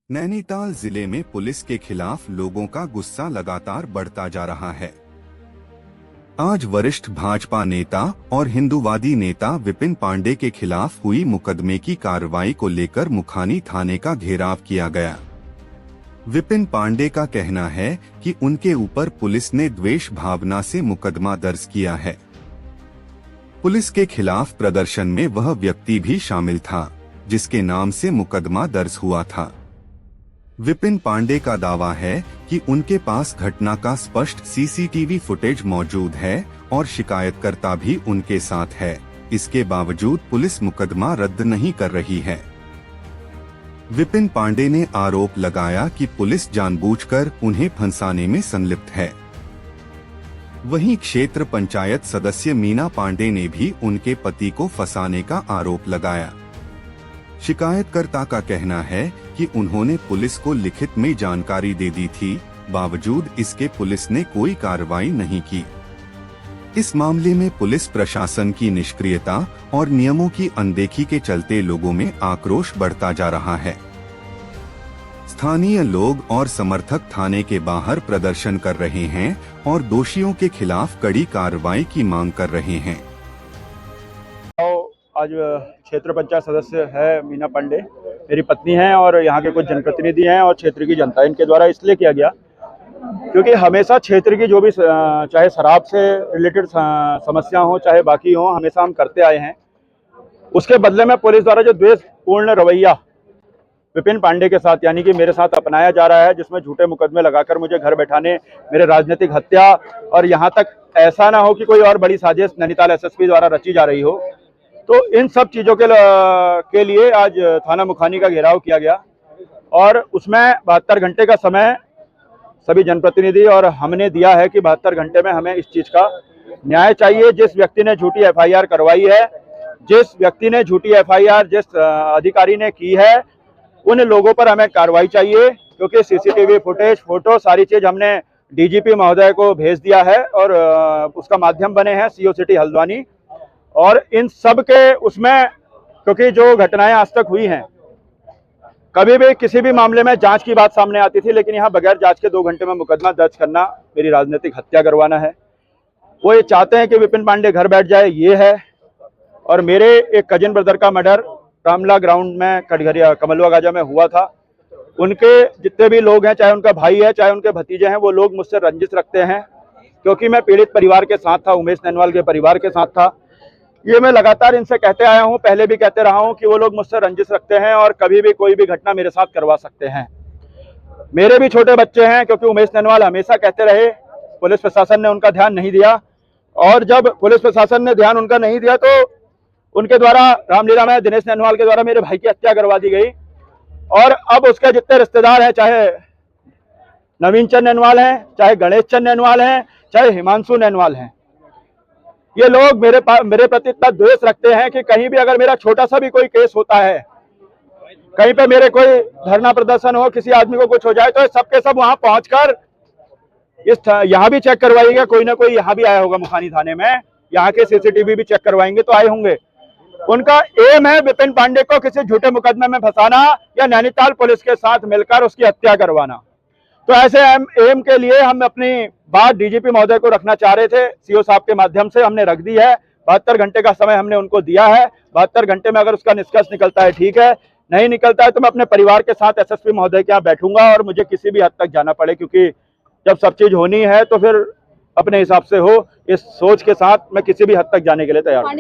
नैनीताल जिले में पुलिस के खिलाफ लोगों का गुस्सा लगातार बढ़ता जा रहा है। आज वरिष्ठ भाजपा नेता और हिंदूवादी नेता विपिन पांडे के खिलाफ हुई मुकदमे की कार्रवाई को लेकर मुखानी थाने का घेराव किया गया। विपिन पांडे का कहना है कि उनके ऊपर पुलिस ने द्वेष भावना से मुकदमा दर्ज किया है। पुलिस के खिलाफ प्रदर्शन में वह व्यक्ति भी शामिल था जिसके नाम से मुकदमा दर्ज हुआ था। विपिन पांडे का दावा है कि उनके पास घटना का स्पष्ट सीसीटीवी फुटेज मौजूद है और शिकायतकर्ता भी उनके साथ है। इसके बावजूद पुलिस मुकदमा रद्द नहीं कर रही है। विपिन पांडे ने आरोप लगाया कि पुलिस जानबूझकर उन्हें फंसाने में संलिप्त है। वहीं क्षेत्र पंचायत सदस्य मीना पांडे ने भी उनके पति को फंसाने का आरोप लगाया। शिकायतकर्ता का कहना है कि उन्होंने पुलिस को लिखित में जानकारी दे दी थी, बावजूद इसके पुलिस ने कोई कार्रवाई नहीं की। इस मामले में पुलिस प्रशासन की निष्क्रियता और नियमों की अनदेखी के चलते लोगों में आक्रोश बढ़ता जा रहा है। स्थानीय लोग और समर्थक थाने के बाहर प्रदर्शन कर रहे हैं और दोषियों के खिलाफ कड़ी कार्रवाई की मांग कर रहे हैं। आज क्षेत्र पंचायत सदस्य है मीना पांडे, मेरी पत्नी है और यहाँ के कुछ जनप्रतिनिधि हैं और क्षेत्र की जनता, इनके द्वारा इसलिए किया गया क्योंकि हमेशा क्षेत्र की जो भी चाहे शराब से रिलेटेड समस्या हो चाहे बाकी हो, हमेशा हम करते आए हैं। उसके बदले में पुलिस द्वारा जो द्वेषपूर्ण रवैया विपिन पांडे के साथ यानी कि मेरे साथ अपनाया जा रहा है, जिसमें झूठे मुकदमे लगाकर मुझे घर बैठाने, मेरे राजनीतिक हत्या और यहाँ तक ऐसा ना हो कि कोई और बड़ी साजिश नैनीताल एसएसपी द्वारा रची जा रही हो, तो इन सब चीज़ों के लिए आज थाना मुखानी का घेराव किया गया और उसमें 72 घंटे का समय सभी जनप्रतिनिधि और हमने दिया है कि 72 घंटे में हमें इस चीज़ का न्याय चाहिए। जिस व्यक्ति ने झूठी एफआईआर करवाई है, जिस व्यक्ति ने झूठी एफआईआर जिस अधिकारी ने की है, उन लोगों पर हमें कार्रवाई चाहिए, क्योंकि सीसीटीवी फुटेज, फोटो, सारी चीज़ हमने डीजीपी महोदय को भेज दिया है और उसका माध्यम बने हैं सीओ सिटी हल्द्वानी। और इन सब के उसमें क्योंकि जो घटनाएं आज तक हुई हैं, कभी भी किसी भी मामले में जांच की बात सामने आती थी, लेकिन यहाँ बगैर जांच के 2 घंटे में मुकदमा दर्ज करना मेरी राजनीतिक हत्या करवाना है। वो ये चाहते हैं कि विपिन पांडे घर बैठ जाए, ये है। और मेरे एक कजिन ब्रदर का मर्डर रामला ग्राउंड में कटघरिया कमलवा गाजा में हुआ था। उनके जितने भी लोग हैं, चाहे उनका भाई है चाहे उनके भतीजे हैं, वो लोग मुझसे रंजिश रखते हैं, क्योंकि मैं पीड़ित परिवार के साथ था, उमेश नैनवाल के परिवार के साथ था। ये मैं लगातार इनसे कहते आया हूं, पहले भी कहते रहा हूं कि वो लोग मुझसे रंजिश रखते हैं और कभी भी कोई भी घटना मेरे साथ करवा सकते हैं। मेरे भी छोटे बच्चे हैं, क्योंकि उमेश नैनवाल हमेशा कहते रहे पुलिस प्रशासन ने उनका ध्यान नहीं दिया, और जब पुलिस प्रशासन ने ध्यान उनका नहीं दिया तो उनके द्वारा रामलीला में दिनेश नैनवाल के द्वारा मेरे भाई की हत्या करवा दी गई। और अब उसके जितने रिश्तेदार हैं, चाहे नवीन चंद नैनवाल हैं, चाहे गणेश चंद नैनवाल हैं, चाहे हिमांशु नैनवाल हैं, ये लोग मेरे प्रति इतना द्वेष रखते हैं कि कहीं भी अगर मेरा छोटा सा भी कोई केस होता है, कहीं पे मेरे कोई धरना प्रदर्शन हो, किसी आदमी को कुछ हो जाए, तो सबके सब वहां पहुंचकर यहाँ भी चेक करवाइएगा, कोई ना कोई यहाँ भी आया होगा मुखानी थाने में, यहाँ के सीसीटीवी भी चेक करवाएंगे तो आए होंगे। उनका एम है विपिन पांडे को किसी झूठे मुकदमे में फंसाना या नैनीताल पुलिस के साथ मिलकर उसकी हत्या करवाना। तो ऐसे एम के लिए हम अपनी बात डीजीपी महोदय को रखना चाह रहे थे, सीओ साहब के माध्यम से हमने रख दी है। 72 घंटे का समय हमने उनको दिया है। 72 घंटे में अगर उसका निष्कर्ष निकलता है ठीक है, नहीं निकलता है तो मैं अपने परिवार के साथ एसएसपी महोदय के यहाँ बैठूंगा और मुझे किसी भी हद तक जाना पड़े, क्योंकि जब सब चीज होनी है तो फिर अपने हिसाब से हो, इस सोच के साथ मैं किसी भी हद तक जाने के लिए तैयार हूँ।